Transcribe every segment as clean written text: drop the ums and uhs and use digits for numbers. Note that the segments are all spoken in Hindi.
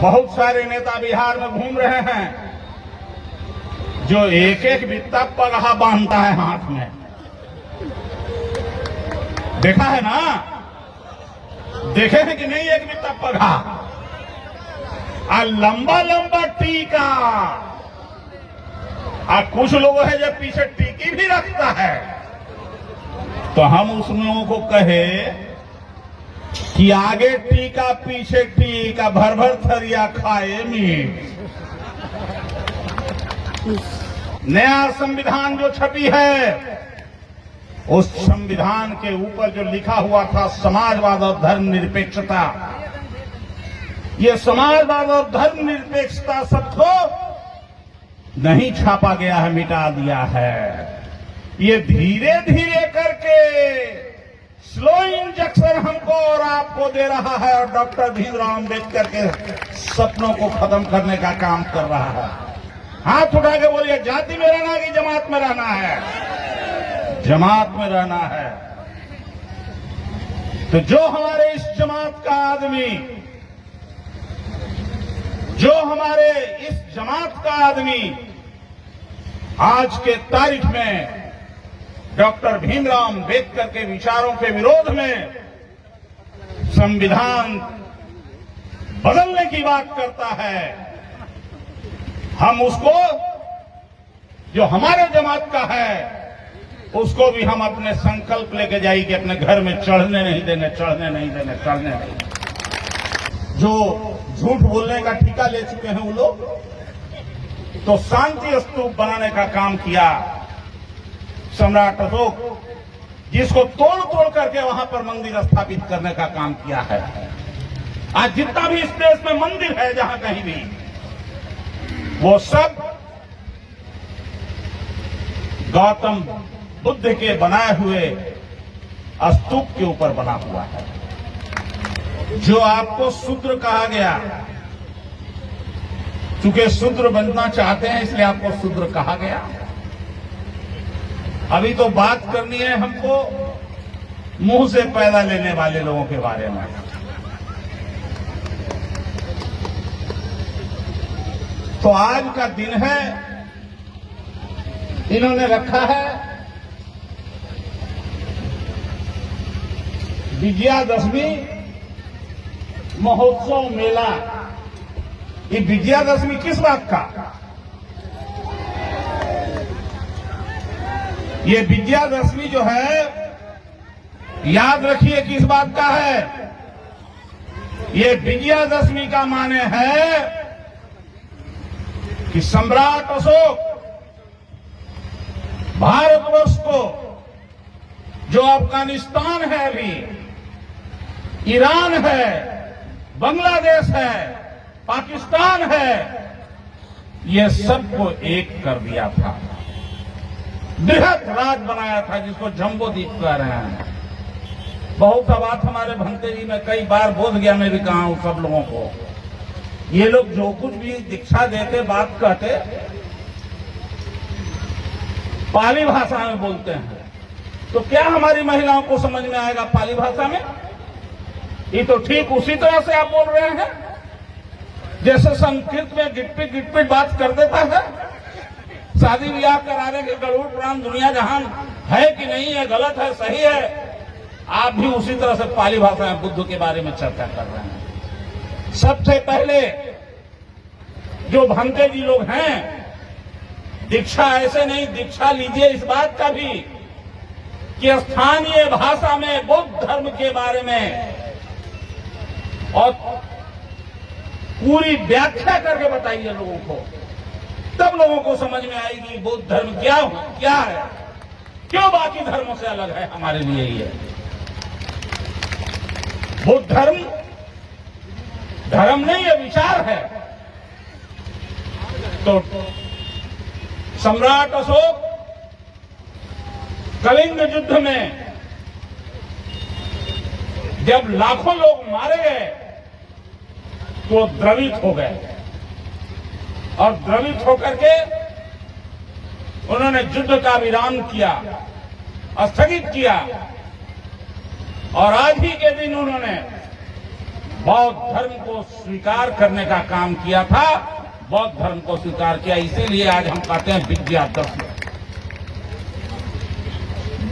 बहुत सारे नेता बिहार में घूम रहे हैं जो एक एक बित्ता पगहा बांधता है हाथ में। देखा है ना? देखे हैं कि नहीं? एक बित्ता पगहा और लंबा लंबा टीका। कुछ लोग है जब पीछे टीकी भी रखता है तो हम उस लोगों को कहे कि आगे टीका पीछे टीका, भर भर थरिया खाए मीट। नया संविधान जो छपी है उस संविधान के ऊपर जो लिखा हुआ था समाजवाद और धर्मनिरपेक्षता, ये समाजवाद और धर्मनिरपेक्षता सबको नहीं छापा गया है, मिटा दिया है। ये धीरे धीरे करके स्लो इंजेक्शन हमको और आपको दे रहा है और डॉक्टर भीमराव अम्बेडकर के सपनों को खत्म करने का काम कर रहा है। हाथ उठा के बोलिए, जाति में रहना है कि जमात में रहना है? जमात में रहना है। तो जो हमारे इस जमात का आदमी, जो हमारे इस जमात का आदमी आज के तारीख में डॉक्टर भीमराव अम्बेडकर के विचारों के विरोध में संविधान बदलने की बात करता है, हम उसको, जो हमारे जमात का है, उसको भी हम अपने संकल्प लेके जाइए कि अपने घर में चढ़ने नहीं देंगे, चढ़ने नहीं देंगे, चढ़ने नहीं देंगे। जो झूठ बोलने का ठेका ले चुके हैं वो लोग, तो शांति स्तूप बनाने का काम किया सम्राट अशोक, जिसको तोड़ तोड़ करके वहां पर मंदिर स्थापित करने का काम किया है। आज जितना भी इस देश में मंदिर है जहां कहीं भी, वो सब गौतम बुद्ध के बनाए हुए स्तूप के ऊपर बना हुआ है। जो आपको शूद्र कहा गया, चूंकि शूद्र बनना चाहते हैं इसलिए आपको शूद्र कहा गया। अभी तो बात करनी है हमको मुंह से पैदा लेने वाले लोगों के बारे में। तो आज का दिन है, इन्होंने रखा है विजयादशमी महोत्सव मेला। ये विजयादशमी किस बात का? ये विजयादशमी जो है, याद रखिए किस बात का है। ये विजयादशमी का माने है कि सम्राट अशोक भारतवर्ष को, जो अफगानिस्तान है अभी, ईरान है, बांग्लादेश है, पाकिस्तान है, ये सबको एक कर दिया था, बृहद राज बनाया था, जिसको जम्बो द्वीप कह रहे हैं। बहुत सा बात हमारे भंते जी में कई बार बोध गया, मैं भी कहा हूं सब लोगों को। ये लोग जो कुछ भी दीक्षा देते, बात कहते, पाली भाषा में बोलते हैं, तो क्या हमारी महिलाओं को समझ में आएगा पाली भाषा में? ये तो ठीक उसी तरह से आप बोल रहे हैं जैसे संस्कृत में गिटपिट गिटपिट बात कर देता है। शादी ब्याह कराने के गरुड़ पुराण दुनिया जहान है कि नहीं है, गलत है, सही है, आप भी उसी तरह से पाली भाषा में बुद्ध के बारे में चर्चा कर रहे हैं। सबसे पहले जो भंते जी लोग हैं, दीक्षा ऐसे नहीं, दीक्षा लीजिए इस बात का भी कि स्थानीय भाषा में बौद्ध धर्म के बारे में और पूरी व्याख्या करके बताइए लोगों को, तब लोगों को समझ में आएगी बौद्ध धर्म क्या है, क्यों बाकी धर्मों से अलग है हमारे लिए। ये बुद्ध धर्म धर्म नहीं, ये विचार है। तो सम्राट अशोक कलिंग युद्ध में जब लाखों लोग मारे गए तो द्रवित हो गए, और द्रवित होकर के उन्होंने युद्ध का विराम किया, स्थगित किया, और आज ही के दिन उन्होंने बौद्ध धर्म को स्वीकार करने का काम किया था, बौद्ध धर्म को स्वीकार किया। इसीलिए आज हम कहते हैं विद्यादशमी।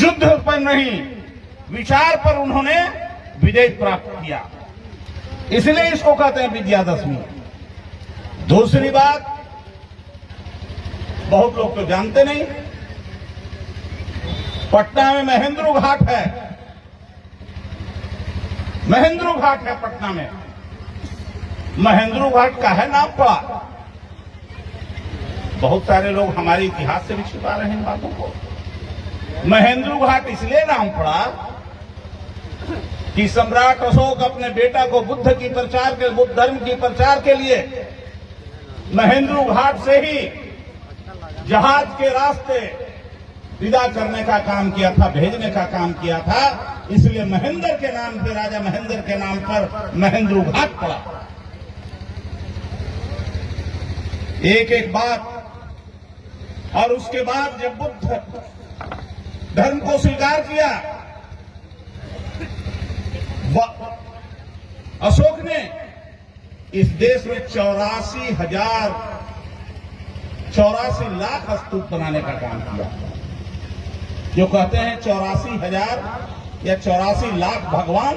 युद्ध पर नहीं, विचार पर उन्होंने विजय प्राप्त किया, इसलिए इसको कहते हैं विद्यादशमी। दूसरी बात, बहुत लोग तो जानते नहीं, पटना में महेंद्र घाट है। महेंद्र घाट है पटना में। महेंद्र घाट का है नाम पड़ा। बहुत सारे लोग हमारे इतिहास से भी छुपा रहे हैं इन बातों को। महेंद्र घाट इसलिए नाम पड़ा कि सम्राट अशोक अपने बेटा को बुद्ध धर्म की प्रचार के लिए महेंद्र घाट से ही जहाज के रास्ते विदा करने का काम किया था, भेजने का काम किया था। इसलिए महेंद्र के नाम पे, राजा महेंद्र के नाम पर महेंद्र घाट पड़ा। एक एक बात। और उसके बाद जब बुद्ध धर्म को स्वीकार किया, अशोक ने इस देश में 84 लाख स्तूप बनाने का काम किया। जो कहते हैं 84,000 या 84 लाख भगवान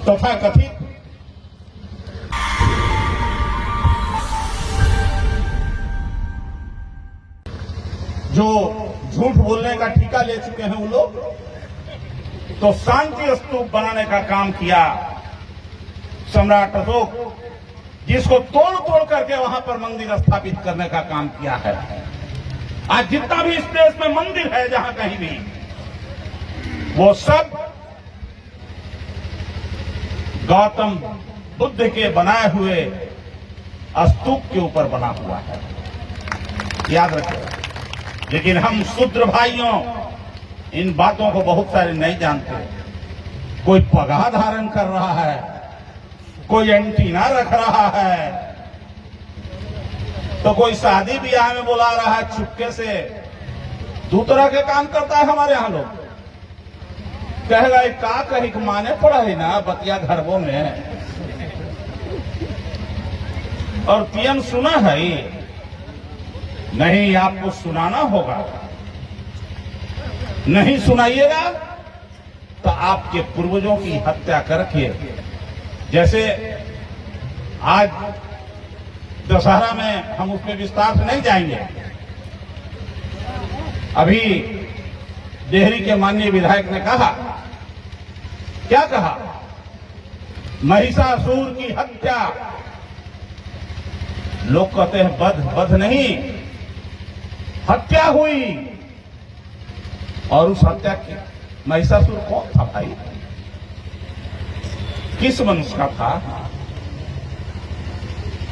तथा कथित जो झूठ बोलने का ठेका ले चुके हैं वो लोग, तो शांति स्तूप बनाने का काम किया सम्राट अशोक, जिसको तोड़ तोड़ करके वहां पर मंदिर स्थापित करने का काम किया है। आज जितना भी इस देश में मंदिर है, जहां कहीं भी, वो सब गौतम बुद्ध के बनाए हुए स्तूप के ऊपर बना हुआ है, याद रखिए। लेकिन हम शूद्र भाइयों इन बातों को बहुत सारे नहीं जानते। कोई पगहा धारण कर रहा है, कोई एंटीना रख रहा है, तो कोई शादी ब्याह में बुला रहा है चुपके से। दो तरह के काम करता है हमारे यहां लोग। कहेगा का कहीं माने पड़ा है ना बतिया घरों में, और पीएम सुना है नहीं, आपको सुनाना होगा। नहीं सुनाइएगा तो आपके पूर्वजों की हत्या करके, जैसे आज दशहरा में, हम उसमें विस्तार से नहीं जाएंगे। अभी देहरी के माननीय विधायक ने कहा, क्या कहा? महिषासुर की हत्या। लोग कहते हैं बध नहीं, हत्या हुई। और उस हत्या की महिषासुर कौन था भाई? किस मनुष्य का था?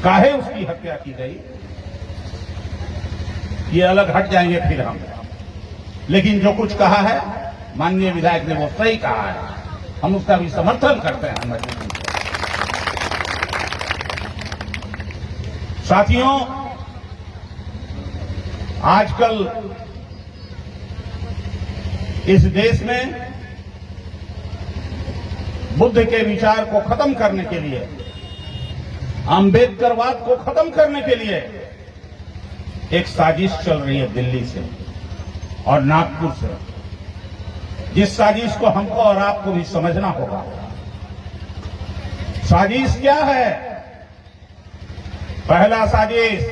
काहे उसकी हत्या की गई? ये अलग हट जाएंगे फिर हम। लेकिन जो कुछ कहा है माननीय विधायक ने वो सही कहा है, हम उसका भी समर्थन करते हैं। साथियों, आजकल इस देश में बुद्ध के विचार को खत्म करने के लिए, अंबेडकरवाद को खत्म करने के लिए एक साजिश चल रही है दिल्ली से और नागपुर से, जिस साजिश को हमको और आपको भी समझना होगा। साजिश क्या है? पहला साजिश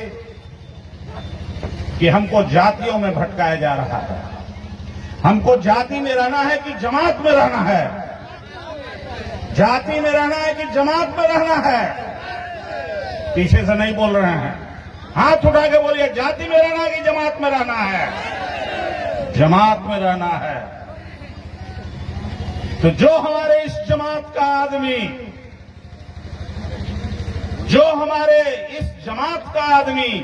कि हमको जातियों में भटकाया जा रहा है। हमको जाति में रहना है कि जमात में रहना है? जाति में रहना है कि जमात में रहना है? पीछे से नहीं बोल रहे हैं, हाथ उठा के बोलिए, जाति में रहना है कि जमात में रहना है? जमात में रहना है। तो जो हमारे इस जमात का आदमी, जो हमारे इस जमात का आदमी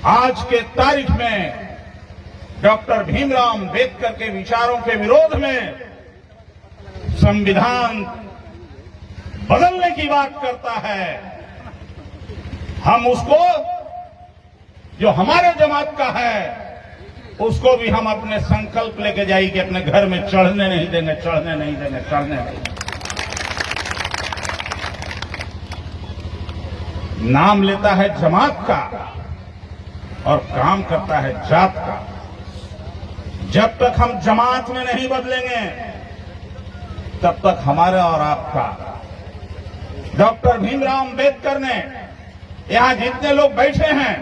आज के तारीख में डॉक्टर भीमराव अंबेडकर के विचारों के विरोध में संविधान बदलने की बात करता है, हम उसको, जो हमारे जमात का है, उसको भी हम अपने संकल्प लेके जाएंगे, अपने घर में चढ़ने नहीं देंगे, चढ़ने नहीं देंगे, चढ़ने नहीं देंगे। नाम लेता है जमात का और काम करता है जात का। जब तक हम जमात में नहीं बदलेंगे तब तक हमारा और आपका। डॉक्टर भीमराव अंबेडकर ने, यहां जितने लोग बैठे हैं,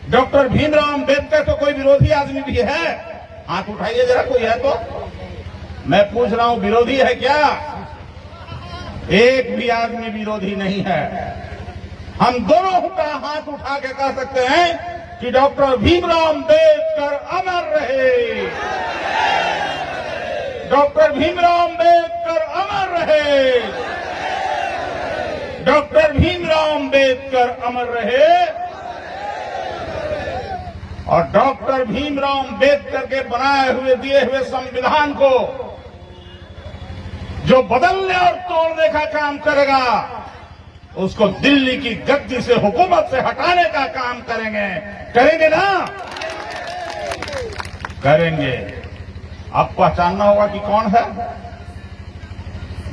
डॉक्टर भीमराव अंबेडकर तो कोई विरोधी आदमी भी है? हाथ उठाइए जरा, कोई है तो। मैं पूछ रहा हूं, विरोधी है क्या? एक भी आदमी विरोधी नहीं है। हम दोनों का हाथ उठा के कह सकते हैं कि डॉक्टर भीमराव अंबेडकर अमर रहे, डॉक्टर भीमराव अंबेडकर अमर रहे, डॉक्टर भीमराव अंबेडकर अमर रहे। और डॉक्टर भीमराव अंबेडकर के बनाए हुए, दिए हुए संविधान को जो बदलने और तोड़ने का काम करेगा, उसको दिल्ली की गद्दी से, हुकूमत से हटाने का काम करेंगे। करेंगे ना? करेंगे। अब पहचानना होगा कि कौन है।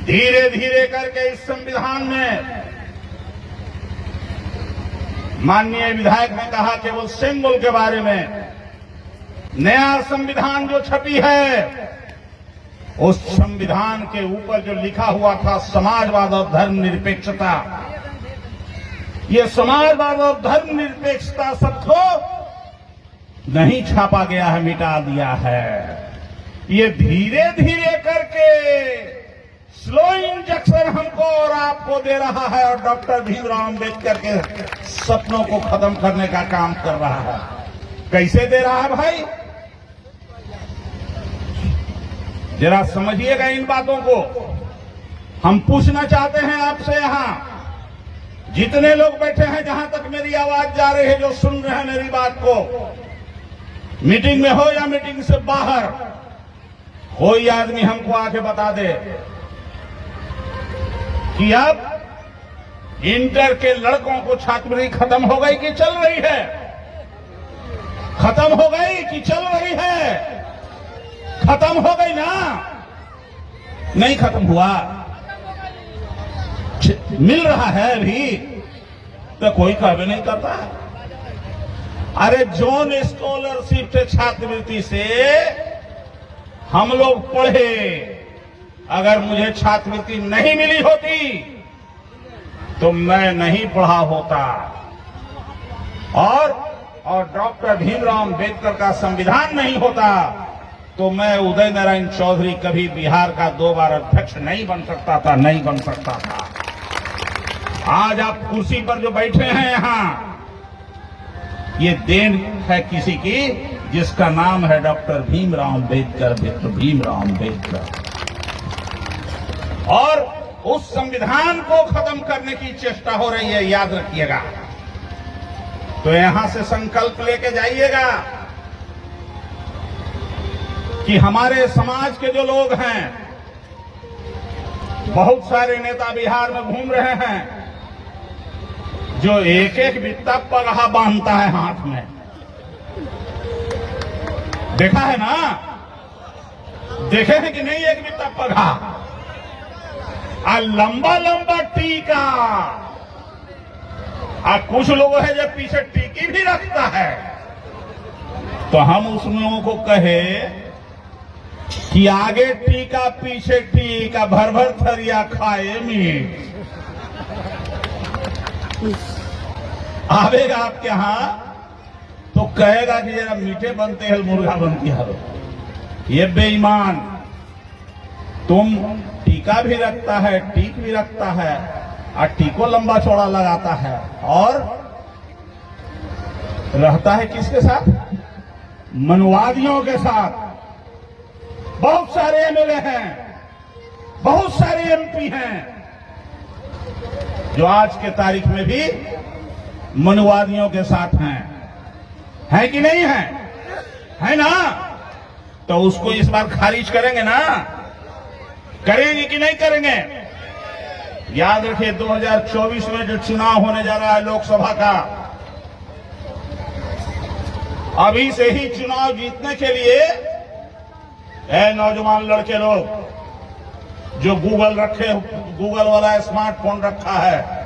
धीरे धीरे करके इस संविधान में माननीय विधायक ने कहा केवल सिंबल के बारे में। नया संविधान जो छपी है, उस संविधान के ऊपर जो लिखा हुआ था समाजवाद और धर्मनिरपेक्षता, ये समाजवाद और धर्मनिरपेक्षता सबको नहीं छापा गया है, मिटा दिया है। ये धीरे धीरे करके स्लो इंजेक्शन हमको और आपको दे रहा है और डॉक्टर भीमराव अंबेडकर के सपनों को खत्म करने का काम कर रहा है। कैसे दे रहा है भाई? जरा समझिएगा इन बातों को। हम पूछना चाहते हैं आपसे, यहां जितने लोग बैठे हैं, जहां तक मेरी आवाज जा रही है, जो सुन रहे हैं मेरी बात को, मीटिंग में हो या मीटिंग से बाहर, कोई आदमी हमको आके बता दे कि अब इंटर के लड़कों को छात्रवृत्ति खत्म हो गई कि चल रही है? खत्म हो गई कि चल रही है? खत्म हो गई ना? नहीं खत्म हुआ, मिल रहा है अभी, तो कोई कहवे नहीं करता। अरे जोन स्कॉलरशिप से, छात्रवृत्ति से हम लोग पढ़े। अगर मुझे छात्रवृत्ति नहीं मिली होती तो मैं नहीं पढ़ा होता। और डॉक्टर भीमराव अंबेडकर का संविधान नहीं होता तो मैं उदय नारायण चौधरी कभी बिहार का 2 बार अध्यक्ष नहीं बन सकता था, नहीं बन सकता था। आज आप कुर्सी पर जो बैठे हैं यहां, ये देन है किसी की जिसका नाम है डॉक्टर भीमराव अंबेडकर, डॉक्टर भीमराव अंबेडकर। और उस संविधान को खत्म करने की चेष्टा हो रही है, याद रखिएगा। तो यहां से संकल्प लेके जाइएगा कि हमारे समाज के जो लोग हैं, बहुत सारे नेता बिहार में घूम रहे हैं जो एक एक बित्ता पगहा बांधता है हाथ में। देखा है ना? देखे हैं कि नहीं? एक बित्ता पगहा और लंबा लंबा टीका। और कुछ लोग है जो पीछे टीकी भी रखता है। तो हम उस लोगों को कहे कि आगे टीका पीछे टीका, भर भर थरिया खाए मीट। आवेगा आपके यहां तो कहेगा कि जरा मीठे बनते हैं, मुर्गा बनती है। ये बेईमान, तुम टीका भी रखता है, टीक भी रखता है और टीको लंबा चौड़ा लगाता है और रहता है किसके साथ? मनुवादियों के साथ। बहुत सारे एमएलए हैं, बहुत सारे एमपी हैं जो आज के तारीख में भी मनुवादियों के साथ हैं कि नहीं है? है ना? तो उसको इस बार खारिज करेंगे ना? करेंगे कि नहीं करेंगे? याद रखिए 2024 में जो चुनाव होने जा रहा है लोकसभा का, अभी से ही चुनाव जीतने के लिए नौजवान लड़के लोग जो गूगल वाला स्मार्टफोन रखा है,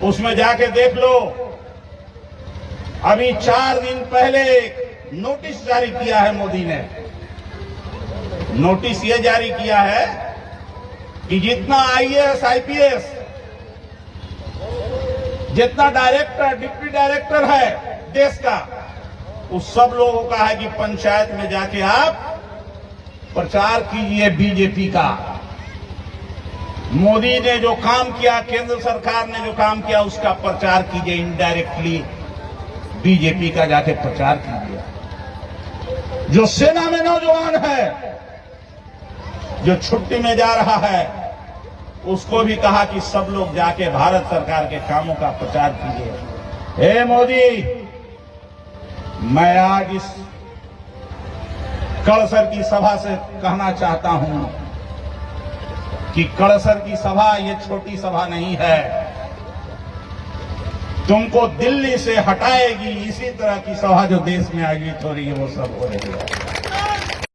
उसमें जाके देख लो। अभी 4 दिन पहले नोटिस जारी किया है मोदी ने। नोटिस ये जारी किया है कि जितना आईएएस आईपीएस, जितना डायरेक्टर डिप्टी डायरेक्टर है देश का, उस सब लोगों का है कि पंचायत में जाके आप प्रचार कीजिए बीजेपी का। मोदी ने जो काम किया, केंद्र सरकार ने जो काम किया, उसका प्रचार कीजिए। इनडायरेक्टली बीजेपी का जाके प्रचार कीजिए। जो सेना में नौजवान है, जो छुट्टी में जा रहा है, उसको भी कहा कि सब लोग जाके भारत सरकार के कामों का प्रचार कीजिए। हे मोदी, मैं आज इस कड़सर की सभा से कहना चाहता हूं कि कड़सर की सभा ये छोटी सभा नहीं है। तुमको दिल्ली से हटाएगी इसी तरह की सभा जो देश में आयोजित हो रही है, वो सब हो रही है।